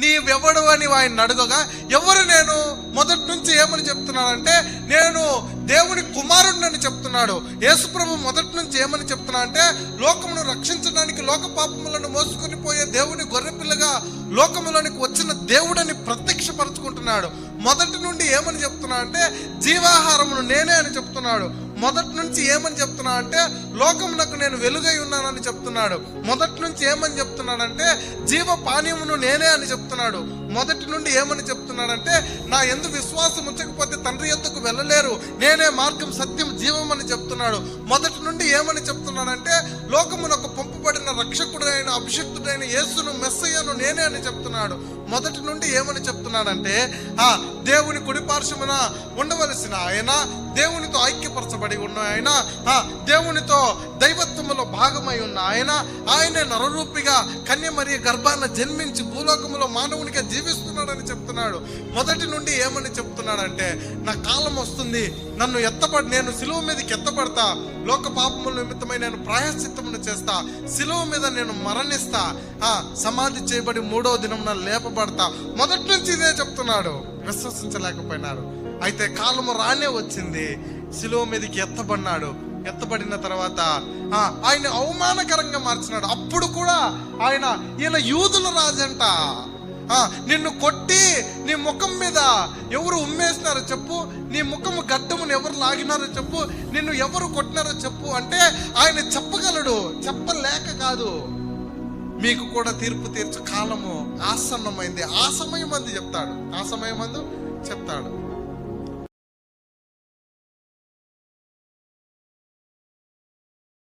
నీవెవడు అని ఆయన అడగగా, ఎవరు నేను? మొదటి నుంచి ఏమని చెప్తున్నాడంటే, నేను దేవుని కుమారుడిని చెప్తున్నాడు. యేసుప్రభు మొదటి నుంచి ఏమని చెప్తున్నా అంటే, లోకమును రక్షించడానికి, లోక పాపములను మోసుకొని పోయే దేవుని గొర్రెపిల్లగా లోకములోనికి వచ్చిన దేవుడని ప్రత్యక్షపరచుకుంటున్నాడు. మొదటి నుండి ఏమని చెప్తున్నా అంటే, జీవాహారమును నేనే అని చెప్తున్నాడు. మొదటి నుంచి ఏమని చెప్తున్నా అంటే, లోకమునకు నేను వెలుగై ఉన్నానని చెప్తున్నాడు. మొదటి నుంచి ఏమని చెప్తున్నాడంటే, జీవ పానీయమును నేనే అని చెప్తున్నాడు. మొదటి నుండి ఏమని చెప్తున్నాడంటే, నా యందు విశ్వాసం ఉంచకపోతే తండ్రి యొద్దకు వెళ్ళలేరు, నేనే మార్గం, సత్యం, జీవం అని చెప్తున్నాడు. మొదటి నుండి ఏమని చెప్తున్నాడంటే, లోకమునకు పంపబడిన రక్షకుడైన అభిషిక్తుడైన యేసును, మెస్సయ్యను నేనే అని చెప్తున్నాడు. మొదటి నుండి ఏమని చెప్తున్నాడంటే, దేవుని కుడిపార్శ్వమున ఉండవలసిన ఆయన, దేవునితో ఐక్యపరచబడి ఉన్న ఆయన, దేవునితో దైవత్వములో భాగమై ఉన్న ఆయన, ఆయనే నరరూపిగా కన్యమరియ గర్భాన జన్మించి భూలోకములో మానవునిగా జీవిస్తున్నాడని చెప్తున్నాడు. మొదటి నుండి ఏమని చెప్తున్నాడంటే, నా కాలం వస్తుంది, నన్ను నేను సిలువ మీదకి ఎత్తబడతా, లోక పాపముల నిమిత్తమై నేను ప్రాయశ్చిత్తమును చేస్తా, సిలువ మీద నేను మరణిస్తా, సమాధి చేయబడి 3వ దినమున లేపబడతా. మొదటి నుంచి ఇదే చెప్తున్నాడు. విశ్వసించలేకపోయినాడు. అయితే కాలము రానే వచ్చింది, సిలువ మీదకి ఎత్తబడినాడు. ఎత్తబడిన తర్వాత ఆయన అవమానకరంగా మార్చినాడు. అప్పుడు కూడా ఈయన యూదుల రాజంట, నిన్ను కొట్టి నీ ముఖం మీద ఎవరు ఉమ్మేసినారో చెప్పు, నీ ముఖము గడ్డమును ఎవరు లాగినారో చెప్పు, నిన్ను ఎవరు కొట్టినారో చెప్పు అంటే ఆయన చెప్పగలడు. చెప్పలేక కాదు, మీకు కూడా తీర్పు తీర్చు కాలము ఆసన్నమైంది, ఆ సమయం అందు చెప్తాడు, ఆ సమయం అందు చెప్తాడు.